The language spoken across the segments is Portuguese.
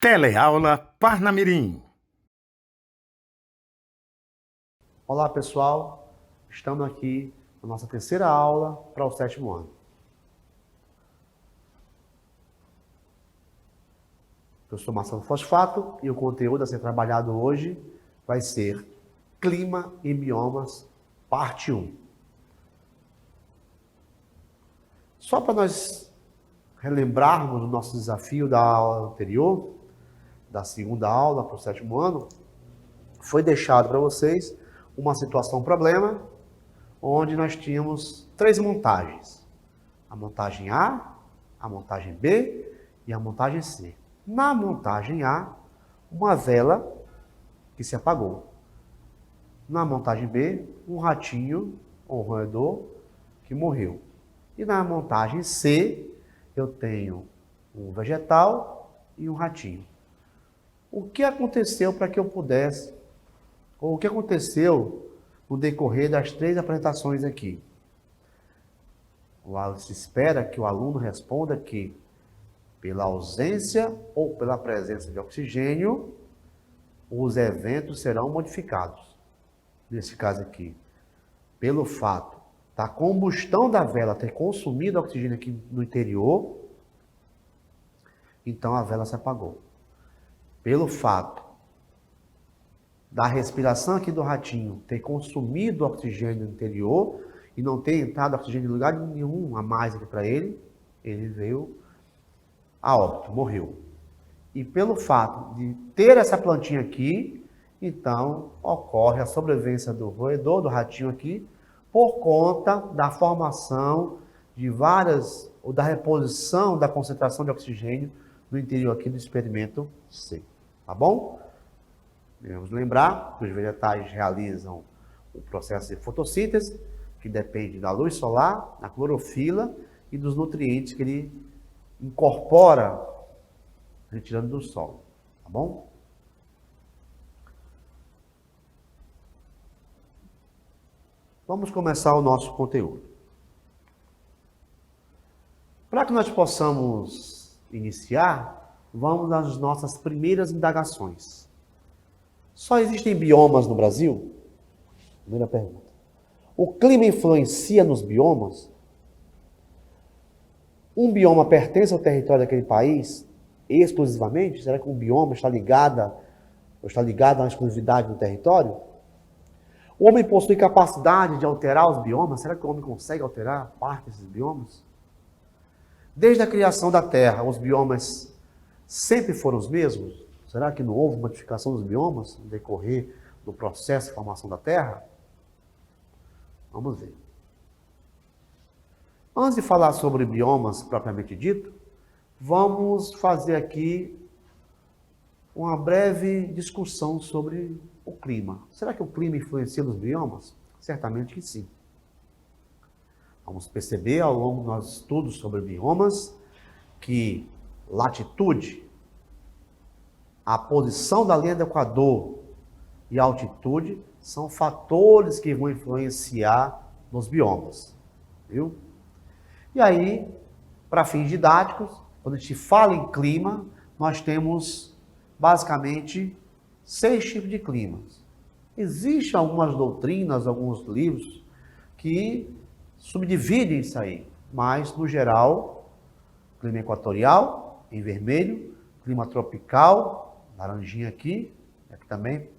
Teleaula Parnamirim. Olá pessoal, estamos aqui na nossa terceira aula para o 7º ano. Eu sou Marcelo Fosfato e o conteúdo a ser trabalhado hoje vai ser Clima e Biomas, parte 1. Só para nós relembrarmos o nosso desafio da aula anterior, da segunda aula para o 7º ano, foi deixado para vocês uma situação problema, onde nós tínhamos 3 montagens. A montagem A, a montagem B e a montagem C. Na montagem A, uma vela que se apagou. Na montagem B, um ratinho ou um roedor que morreu. E na montagem C, eu tenho um vegetal e um ratinho. O que aconteceu para que eu pudesse, ou o que aconteceu no decorrer das 3 apresentações aqui? Se espera que o aluno responda que, pela ausência ou pela presença de oxigênio, os eventos serão modificados. Nesse caso aqui, pelo fato da combustão da vela ter consumido oxigênio aqui no interior, então a vela se apagou. Pelo fato da respiração aqui do ratinho ter consumido oxigênio no interior e não ter entrado oxigênio em lugar nenhum a mais aqui para ele, ele veio a óbito, morreu. E pelo fato de ter essa plantinha aqui, então ocorre a sobrevivência do roedor, do ratinho aqui, por conta da formação de várias, ou da reposição da concentração de oxigênio no interior aqui do experimento C. Tá bom? Devemos lembrar que os vegetais realizam o processo de fotossíntese, que depende da luz solar, da clorofila e dos nutrientes que ele incorpora retirando do solo. Tá bom? Vamos começar o nosso conteúdo. Para que nós possamos iniciar, vamos às nossas primeiras indagações. Só existem biomas no Brasil? Primeira pergunta. O clima influencia nos biomas? Um bioma pertence ao território daquele país exclusivamente? Será que um bioma está ligado à exclusividade do território? O homem possui capacidade de alterar os biomas? Será que o homem consegue alterar parte desses biomas? Desde a criação da Terra, os biomas sempre foram os mesmos? Será que não houve modificação dos biomas no decorrer do processo de formação da Terra? Vamos ver. Antes de falar sobre biomas propriamente dito, vamos fazer aqui uma breve discussão sobre o clima. Será que o clima influencia nos biomas? Certamente que sim. Vamos perceber ao longo dos nossos estudos sobre biomas que latitude, a posição da linha do Equador e a altitude são fatores que vão influenciar nos biomas, viu? E aí, para fins didáticos, quando a gente fala em clima, nós temos basicamente 6 tipos de climas. Existem algumas doutrinas, alguns livros que subdividem isso aí, mas no geral, clima equatorial, em vermelho, clima tropical, laranjinha aqui também,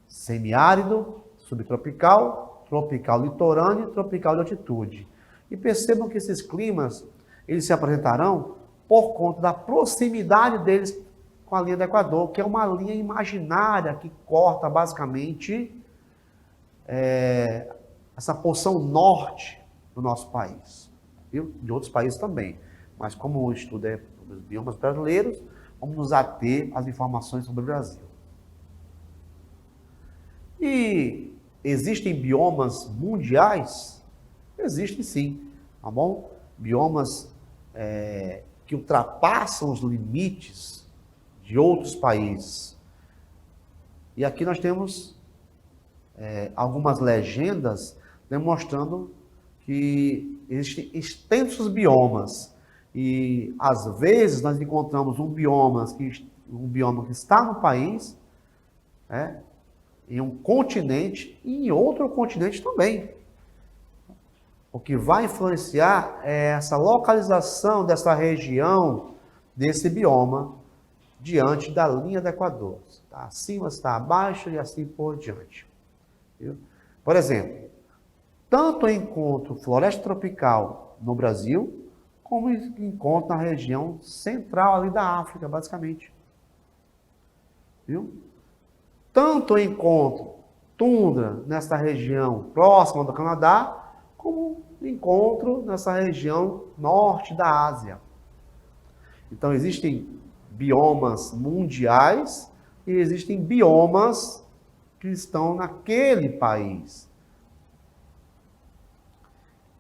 semiárido, subtropical, tropical litorâneo e tropical de altitude. E percebam que esses climas, eles se apresentarão por conta da proximidade deles com a linha do Equador, que é uma linha imaginária que corta basicamente essa porção norte do nosso país, viu? De outros países também. Mas como o estudo é sobre os biomas brasileiros, vamos nos ater às informações sobre o Brasil. E existem biomas mundiais? Existem sim, tá bom? Biomas que ultrapassam os limites de outros países. E aqui nós temos algumas legendas demonstrando que existem extensos biomas. E às vezes nós encontramos um bioma que um bioma que está no país, em um continente e em outro continente também. O que vai influenciar é essa localização dessa região, desse bioma, diante da linha do Equador. Está acima, está abaixo e assim por diante. Viu? Por exemplo, tanto eu encontro floresta tropical no Brasil, como encontro na região central ali da África, basicamente. Viu? Tanto eu encontro tundra nessa região próxima do Canadá, como encontro nessa região norte da Ásia. Então, existem biomas mundiais e existem biomas que estão naquele país.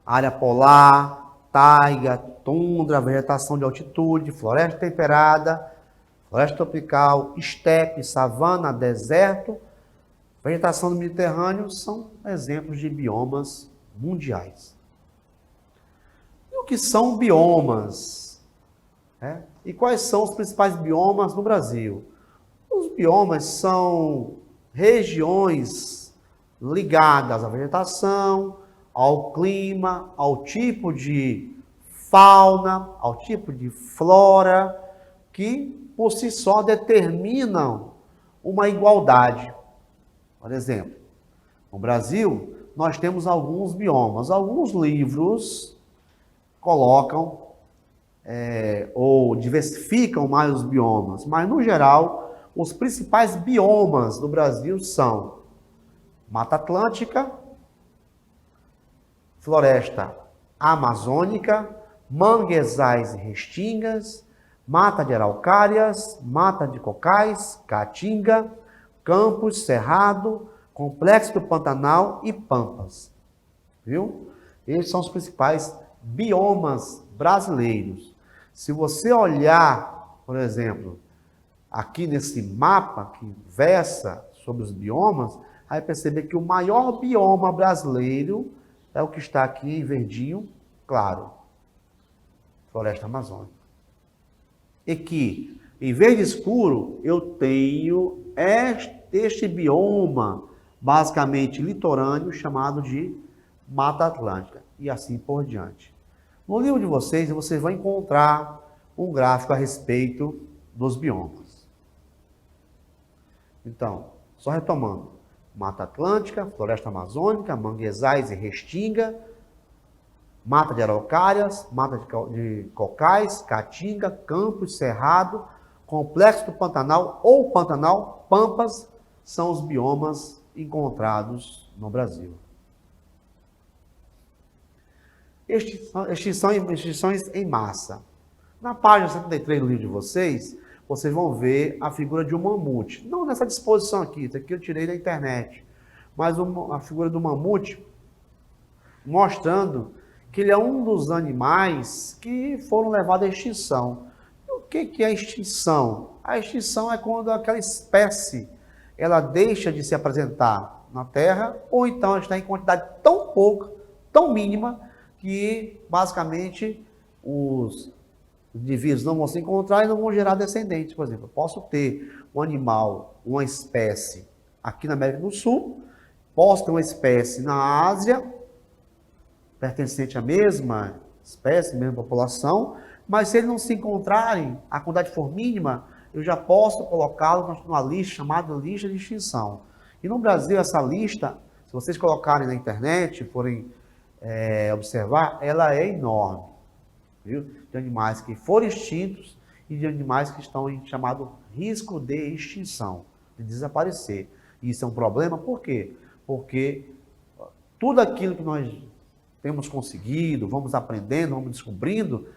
Área polar, taiga, tundra, vegetação de altitude, floresta temperada, floresta tropical, estepe, savana, deserto, vegetação do Mediterrâneo são exemplos de biomas mundiais. E o que são biomas? E quais são os principais biomas no Brasil? Os biomas são regiões ligadas à vegetação, ao clima, ao tipo de fauna, ao tipo de flora, que por si só determinam uma igualdade. Por exemplo, no Brasil, nós temos alguns biomas. Alguns livros colocam ou diversificam mais os biomas, mas, no geral, os principais biomas do Brasil são Mata Atlântica, Floresta Amazônica, manguezais e restingas, mata de araucárias, mata de cocais, caatinga, campos, cerrado, complexo do Pantanal e pampas. Viu? Esses são os principais biomas brasileiros. Se você olhar, por exemplo, aqui nesse mapa que versa sobre os biomas, vai perceber que o maior bioma brasileiro é o que está aqui em verdinho, claro, Floresta Amazônica. E que, em verde escuro, eu tenho este bioma, basicamente litorâneo, chamado de Mata Atlântica, e assim por diante. No livro de vocês vão encontrar um gráfico a respeito dos biomas. Então, só retomando. Mata Atlântica, Floresta Amazônica, manguezais e restinga, mata de araucárias, mata de cocais, caatinga, campos, cerrado, complexo do Pantanal ou Pantanal, pampas, são os biomas encontrados no Brasil. Extinções em massa. Na página 73 do livro de vocês vão ver a figura de um mamute. Não nessa disposição aqui, isso aqui eu tirei da internet. Mas a figura do mamute mostrando que ele é um dos animais que foram levados à extinção. E o que é a extinção? A extinção é quando aquela espécie ela deixa de se apresentar na Terra, ou então está em quantidade tão pouca, tão mínima, que basicamente os indivíduos não vão se encontrar e não vão gerar descendentes. Por exemplo, eu posso ter um animal, uma espécie aqui na América do Sul, posso ter uma espécie na Ásia, pertencente à mesma espécie, mesma população, mas se eles não se encontrarem, a quantidade for mínima, eu já posso colocá-lo numa lista chamada lista de extinção. E no Brasil, essa lista, se vocês colocarem na internet, forem observar, ela é enorme, viu? De animais que foram extintos e de animais que estão em chamado risco de extinção, de desaparecer. E isso é um problema, por quê? Porque tudo aquilo que nós temos conseguido, vamos aprendendo, vamos descobrindo,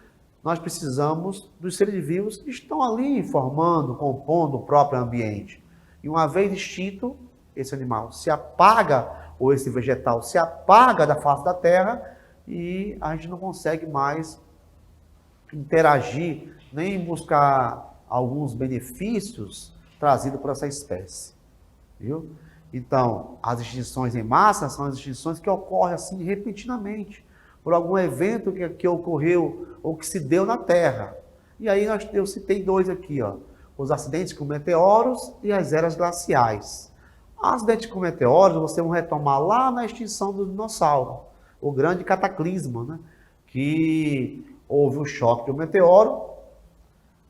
nós precisamos dos seres vivos que estão ali formando, compondo o próprio ambiente. E uma vez extinto, esse animal se apaga, ou esse vegetal se apaga da face da terra e a gente não consegue mais interagir, nem buscar alguns benefícios trazidos por essa espécie. Viu? Então, as extinções em massa são as extinções que ocorrem assim repentinamente, por algum evento que ocorreu ou que se deu na Terra. E aí eu citei dois aqui, ó. os acidentes com meteoros e as eras glaciais. Acidentes com meteoros você vai retomar lá na extinção do dinossauro, o grande cataclisma, né? Que houve o choque de um meteoro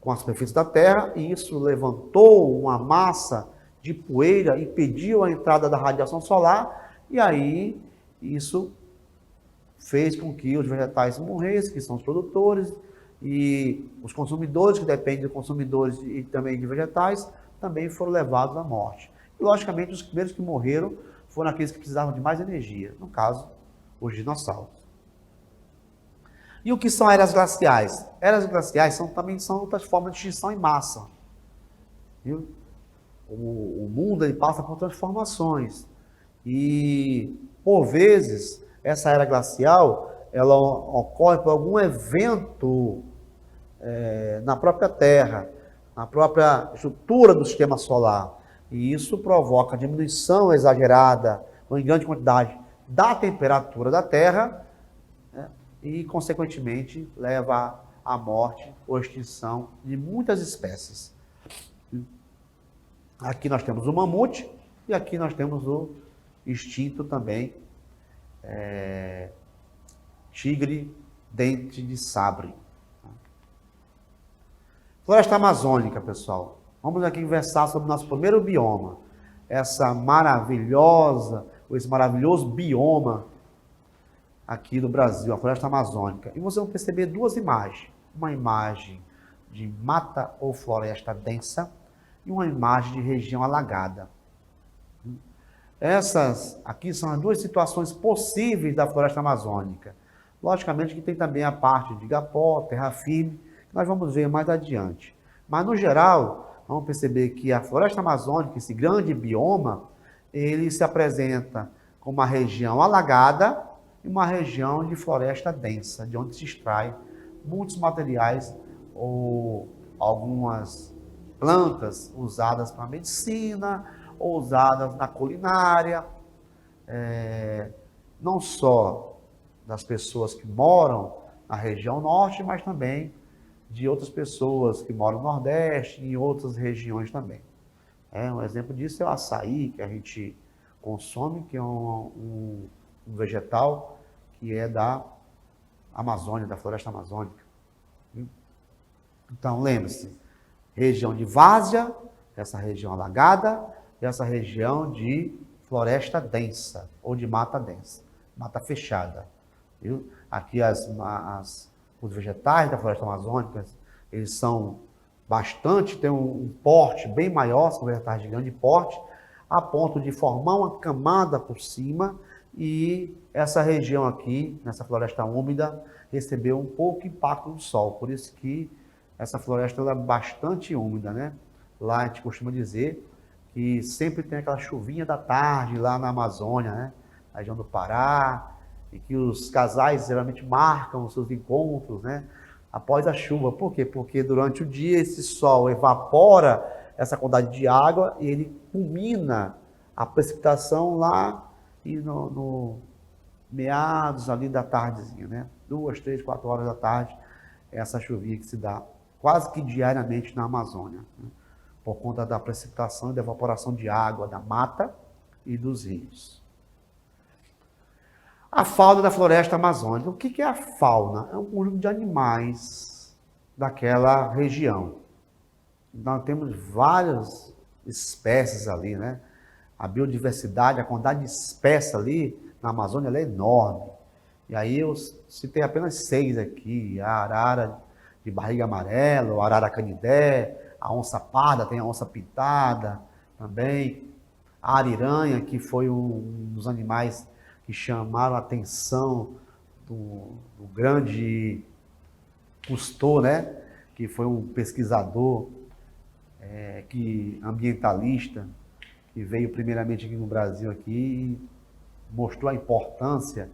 com a superfície da Terra e isso levantou uma massa de poeira, impediu a entrada da radiação solar e aí isso fez com que os vegetais morressem, que são os produtores, e os consumidores, que dependem de consumidores e também de vegetais, também foram levados à morte. E, logicamente, os primeiros que morreram foram aqueles que precisavam de mais energia, no caso, os dinossauros. E o que são eras glaciais? Eras glaciais também são outras formas de extinção em massa. Viu? O mundo ele passa por transformações. E, por vezes, essa era glacial ela ocorre por algum evento na própria Terra, na própria estrutura do sistema solar. E isso provoca diminuição exagerada, ou em grande quantidade, da temperatura da Terra, né, e, consequentemente, leva à morte ou extinção de muitas espécies. Aqui nós temos o mamute e aqui nós temos o extinto também, tigre dente de sabre. Floresta amazônica, pessoal. Vamos aqui conversar sobre o nosso primeiro bioma. Esse maravilhoso bioma aqui do Brasil, a floresta amazônica. E vocês vão perceber duas imagens. Uma imagem de mata ou floresta densa e uma imagem de região alagada. Essas aqui são as duas situações possíveis da floresta amazônica. Logicamente que tem também a parte de igapó, terra firme, que nós vamos ver mais adiante. Mas, no geral, vamos perceber que a floresta amazônica, esse grande bioma, ele se apresenta como uma região alagada e uma região de floresta densa, de onde se extrai muitos materiais ou algumas plantas usadas para medicina ou usadas na culinária, não só das pessoas que moram na região norte, mas também de outras pessoas que moram no Nordeste e em outras regiões também. Um exemplo disso é o açaí, que a gente consome, que é um vegetal que é da Amazônia, da floresta amazônica. Então, lembre-se, região de várzea, essa região alagada, e essa região de floresta densa, ou de mata densa, mata fechada. Viu? Aqui os vegetais da floresta amazônica, eles são bastante, têm um porte bem maior, são vegetais de grande porte, a ponto de formar uma camada por cima, e essa região aqui, nessa floresta úmida, recebeu um pouco impacto do sol, por isso que essa floresta ela é bastante úmida, né? Lá a gente costuma dizer que sempre tem aquela chuvinha da tarde lá na Amazônia, né? Na região do Pará, e que os casais geralmente marcam os seus encontros, né? Após a chuva. Por quê? Porque durante o dia esse sol evapora essa quantidade de água e ele culmina a precipitação lá e no meados ali da tardezinha, né? 2, 3, 4 horas da tarde, essa chuvinha que se dá quase que diariamente na Amazônia, né? Por conta da precipitação e da evaporação de água da mata e dos rios. A fauna da floresta amazônica. O que é a fauna? É um conjunto de animais daquela região. Nós temos várias espécies ali, né? A biodiversidade, a quantidade de espécies ali na Amazônia ela é enorme. E aí eu citei apenas 6 aqui: a arara de barriga amarela, o arara canidé, a onça parda, tem a onça pintada também, a ariranha, que foi um dos animais que chamaram a atenção do grande Cousteau, né? Que foi um pesquisador ambientalista, que veio primeiramente aqui no Brasil aqui, e mostrou a importância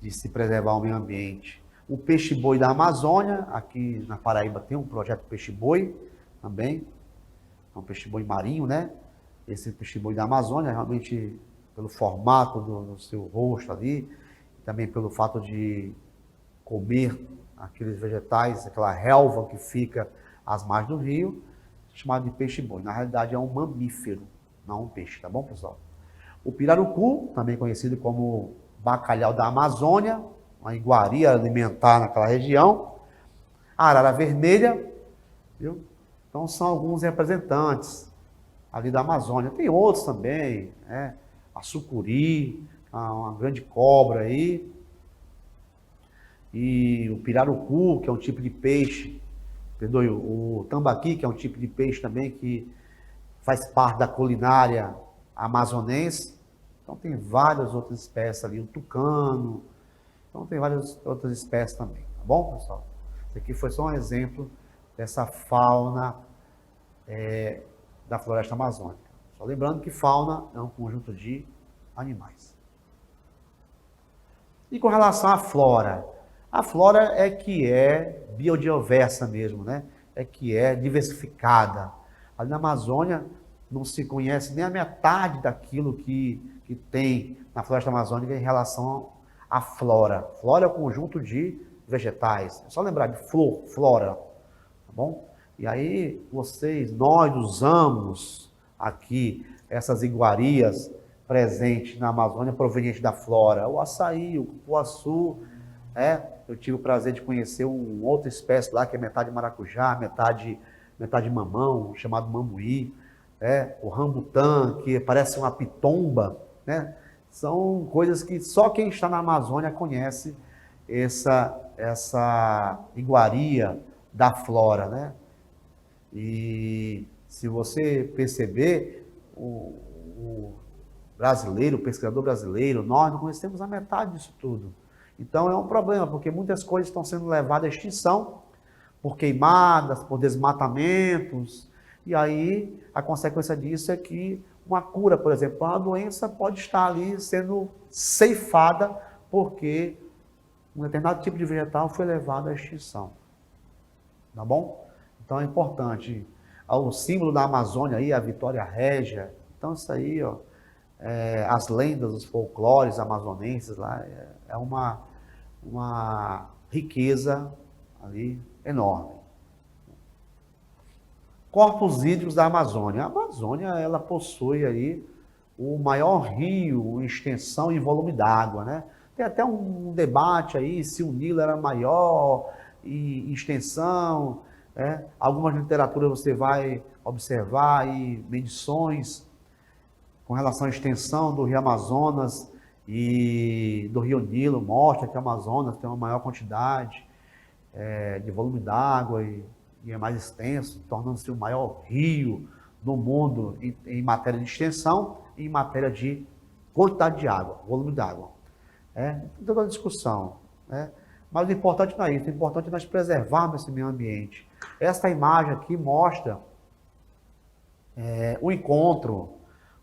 de se preservar o meio ambiente. O peixe-boi da Amazônia, aqui na Paraíba tem um projeto peixe-boi também, é um peixe-boi marinho, né? Esse peixe-boi da Amazônia, realmente, pelo formato do seu rosto ali, também pelo fato de comer aqueles vegetais, aquela relva que fica às margens do rio, chamado de peixe-boi. Na realidade é um mamífero, não um peixe, tá bom, pessoal? O pirarucu, também conhecido como bacalhau da Amazônia, uma iguaria alimentar naquela região. A arara vermelha, viu? Então são alguns representantes ali da Amazônia. Tem outros também, né? A sucuri, uma grande cobra aí. E o pirarucu, que é um tipo de peixe, perdoe, o tambaqui, que é um tipo de peixe também que faz parte da culinária amazonense. Então tem várias outras espécies ali, o tucano. Então tem várias outras espécies também, tá bom, pessoal? Isso aqui foi só um exemplo dessa fauna da floresta amazônica. Só lembrando que fauna é um conjunto de animais. E com relação à flora, a flora é que é biodiversa mesmo, né? É que é diversificada. Ali na Amazônia não se conhece nem a metade daquilo que tem na floresta amazônica em relação à flora. Flora é o conjunto de vegetais. É só lembrar de flor, flora, tá bom? E aí nós usamos aqui essas iguarias presentes na Amazônia provenientes da flora. O açaí, o cupuaçu, eu tive o prazer de conhecer uma outra espécie lá que é metade maracujá, metade mamão, chamado mambuí, o rambutã, que parece uma pitomba, né? São coisas que só quem está na Amazônia conhece essa iguaria da flora, né? E se você perceber, o brasileiro, o pescador brasileiro, nós não conhecemos a metade disso tudo. Então é um problema, porque muitas coisas estão sendo levadas à extinção por queimadas, por desmatamentos, e aí a consequência disso é que uma cura, por exemplo, uma doença pode estar ali sendo ceifada porque um determinado tipo de vegetal foi levado à extinção. Tá bom? Então é importante. O símbolo da Amazônia aí, a Vitória Régia. Então isso aí, ó, as lendas, os folclores amazonenses lá, é uma riqueza ali enorme. Corpos hídricos da Amazônia. A Amazônia, ela possui aí o maior rio em extensão e volume d'água, né? Tem até um debate aí se o Nilo era maior em extensão, né? Algumas literaturas você vai observar aí medições com relação à extensão do rio Amazonas e do rio Nilo, mostra que o Amazonas tem uma maior quantidade de volume d'água e é mais extenso, tornando-se o maior rio do mundo em matéria de extensão e em matéria de quantidade de água, volume d'água. Tem toda uma discussão, né? Mas o importante não é isso, o importante é nós preservarmos esse meio ambiente. Esta imagem aqui mostra o encontro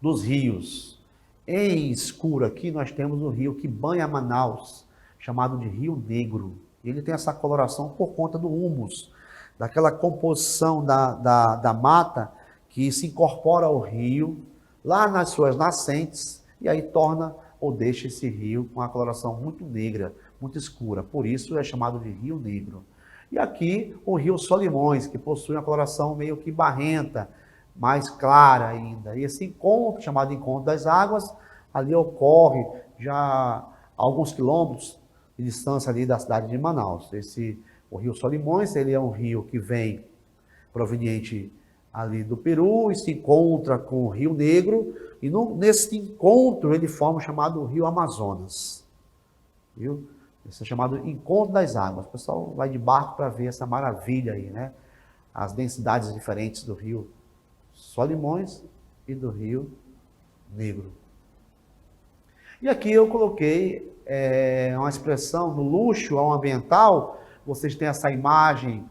dos rios. Em escuro aqui nós temos o rio que banha Manaus, chamado de Rio Negro. Ele tem essa coloração por conta do humus, daquela composição da mata que se incorpora ao rio, lá nas suas nascentes, e aí torna ou deixa esse rio com uma coloração muito negra, muito escura. Por isso é chamado de Rio Negro. E aqui o rio Solimões, que possui uma coloração meio que barrenta, mais clara ainda. E esse encontro, chamado Encontro das Águas, ali ocorre já a alguns quilômetros de distância ali da cidade de Manaus. O rio Solimões, ele é um rio que vem proveniente ali do Peru e se encontra com o Rio Negro, e nesse encontro ele forma o chamado Rio Amazonas. Viu? Esse é chamado Encontro das Águas. O pessoal vai de barco para ver essa maravilha aí, né? As densidades diferentes do rio Solimões e do Rio Negro. E aqui eu coloquei uma expressão do luxo ao ambiental. Vocês têm essa imagem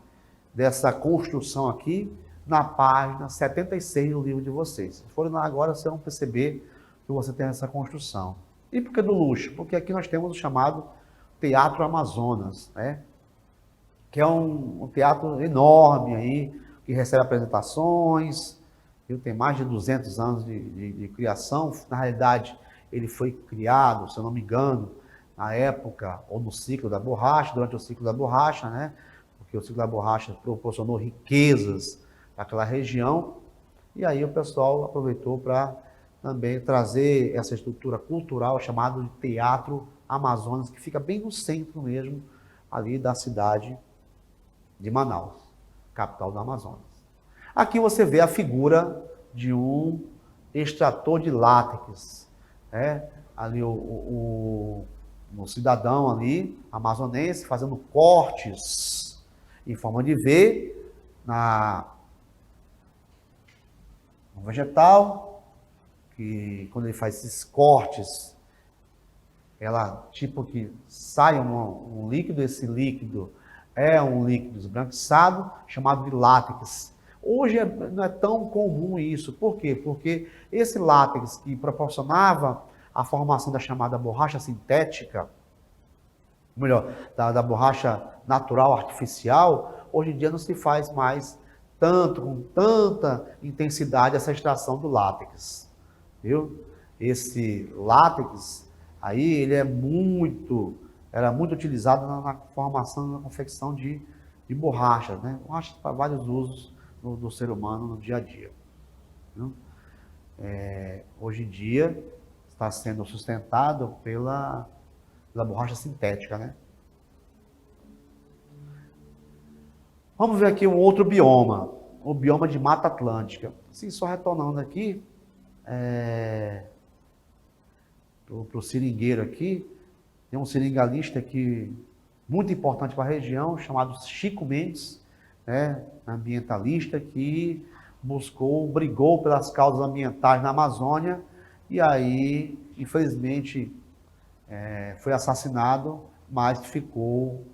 dessa construção aqui na página 76 do livro de vocês. Se forem lá agora, vocês vão perceber que você tem essa construção. E por que do luxo? Porque aqui nós temos o chamado Teatro Amazonas, né? Que é um teatro enorme aí, que recebe apresentações, tem mais de 200 anos de criação. Na realidade, ele foi criado, se eu não me engano, na época, ou no ciclo da borracha, durante o ciclo da borracha, né? Porque o ciclo da borracha proporcionou riquezas daquela região. E aí o pessoal aproveitou para também trazer essa estrutura cultural chamada de Teatro Amazonas, que fica bem no centro mesmo, ali da cidade de Manaus, capital do Amazonas. Aqui você vê a figura de um extrator de látex, né? Ali o cidadão ali, amazonense, fazendo cortes em forma de V no vegetal, que quando ele faz esses cortes, ela tipo que sai um líquido, esse líquido é um líquido esbranquiçado, chamado de látex. Hoje não é tão comum isso. Por quê? Porque esse látex que proporcionava a formação da chamada borracha sintética, ou melhor, da borracha natural, artificial, hoje em dia não se faz mais com tanta intensidade essa extração do látex. Viu? Esse látex aí, ele era muito utilizado na formação, na confecção de borrachas, né? Borrachas para vários usos do ser humano no dia a dia. Hoje em dia está sendo sustentado pela borracha sintética, né? Vamos ver aqui um outro bioma, o bioma de Mata Atlântica. Assim, só retornando aqui para o seringueiro aqui, tem um seringalista aqui muito importante para a região, chamado Chico Mendes, né, ambientalista, que brigou pelas causas ambientais na Amazônia, e aí, infelizmente, foi assassinado, mas ficou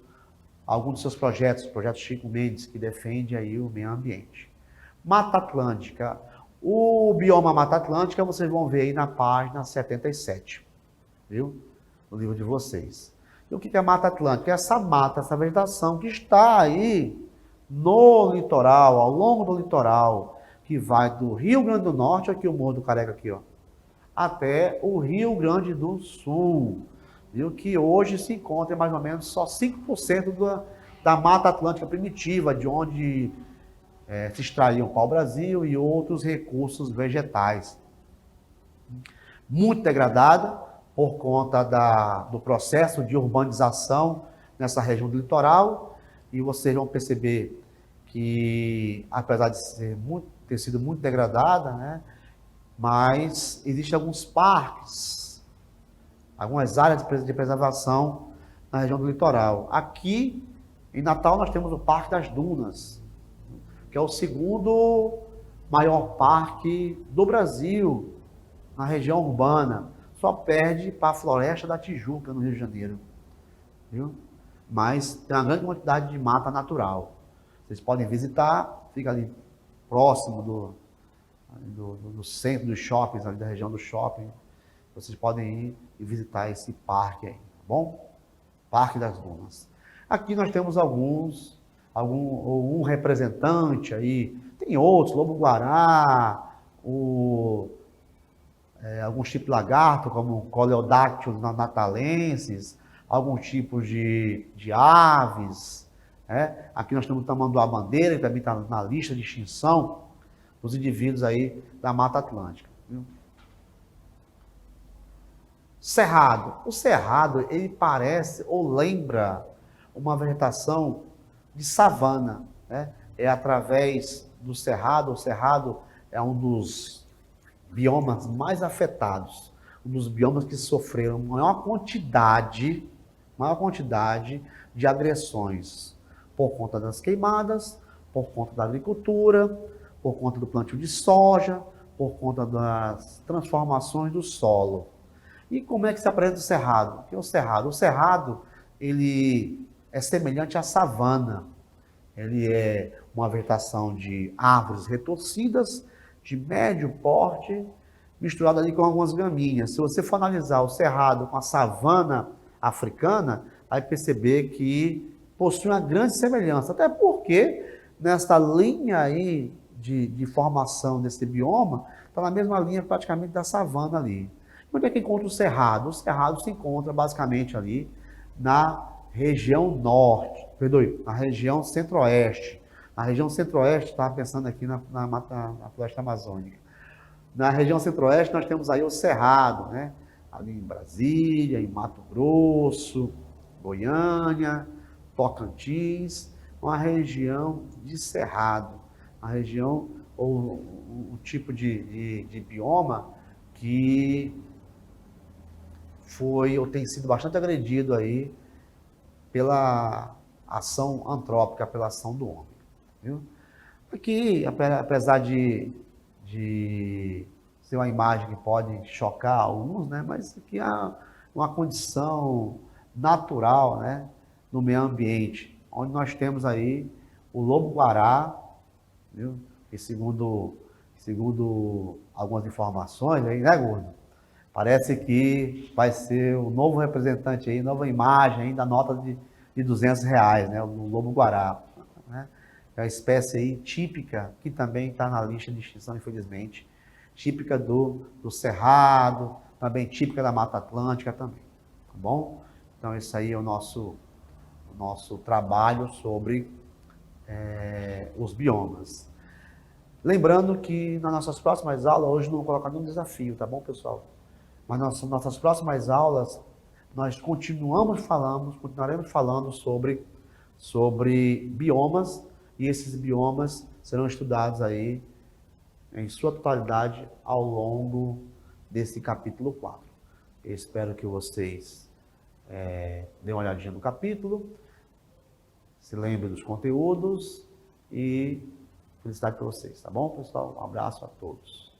alguns dos seus projetos, o projeto Chico Mendes, que defende aí o meio ambiente. Mata Atlântica. O bioma Mata Atlântica, vocês vão ver aí na página 77, viu? No livro de vocês. E o que é Mata Atlântica? É essa mata, essa vegetação que está aí no litoral, ao longo do litoral, que vai do Rio Grande do Norte, aqui o Morro do Careca, aqui, ó, até o Rio Grande do Sul, viu? Que hoje se encontra mais ou menos só 5% da Mata Atlântica primitiva, de onde se extraíam pau-brasil e outros recursos vegetais. Muito degradada por conta do processo de urbanização nessa região do litoral, e vocês vão perceber que, apesar de ter sido muito degradada, né, mas existem alguns parques, algumas áreas de preservação na região do litoral. Aqui, em Natal, nós temos o Parque das Dunas, que é o segundo maior parque do Brasil, na região urbana. Só perde para a Floresta da Tijuca, no Rio de Janeiro. Viu? Mas tem uma grande quantidade de mata natural. Vocês podem visitar, fica ali próximo do centro dos shoppings, ali da região do shopping. Vocês podem ir e visitar esse parque aí, tá bom? Parque das Dunas. Aqui nós temos um representante aí, tem outros, lobo-guará, alguns tipos de lagarto, como Coleodáctilos natalenses, alguns tipos de aves. Aqui nós temos o tamanduá-bandeira, que também está na lista de extinção dos indivíduos aí da Mata Atlântica. Viu? Cerrado. O cerrado, ele parece ou lembra uma vegetação de savana, né? É através do cerrado. O cerrado é um dos biomas mais afetados, um dos biomas que sofreram maior quantidade de agressões por conta das queimadas, por conta da agricultura, por conta do plantio de soja, por conta das transformações do solo. E como é que se apresenta o cerrado? O que é o cerrado? O cerrado, ele é semelhante à savana. Ele é uma vegetação de árvores retorcidas, de médio porte, misturado ali com algumas gramíneas. Se você for analisar o cerrado com a savana africana, vai perceber que possui uma grande semelhança. Até porque, nessa linha aí de formação desse bioma, está na mesma linha praticamente da savana ali. Onde é que encontra o cerrado? O cerrado se encontra basicamente ali na região norte, na região centro-oeste Na região centro-oeste, estava pensando aqui na floresta amazônica. Na região centro-oeste, nós temos aí o Cerrado, né? Ali em Brasília, em Mato Grosso, Goiânia, Tocantins, uma região de cerrado, uma região ou um tipo de bioma que foi ou tem sido bastante agredido aí pela ação antrópica, pela ação do homem. Viu? Aqui, apesar de ser uma imagem que pode chocar alguns, né? Mas aqui há uma condição natural, né? No meio ambiente, onde nós temos aí o lobo-guará, viu? E segundo algumas informações aí, né, Gordo? Parece que vai ser o novo representante aí, nova imagem aí da nota de R$ 200, né? O lobo-guará, né? É a espécie aí típica, que também está na lista de extinção, infelizmente, típica do Cerrado, também típica da Mata Atlântica também, tá bom? Então esse aí é o nosso trabalho sobre os biomas. Lembrando que nas nossas próximas aulas, hoje não vou colocar nenhum desafio, tá bom, pessoal? Mas nas nossas próximas aulas, nós continuaremos falando sobre biomas, e esses biomas serão estudados aí em sua totalidade ao longo desse capítulo 4. Eu espero que vocês dêem uma olhadinha no capítulo, se lembrem dos conteúdos e felicidade para vocês, tá bom, pessoal? Um abraço a todos.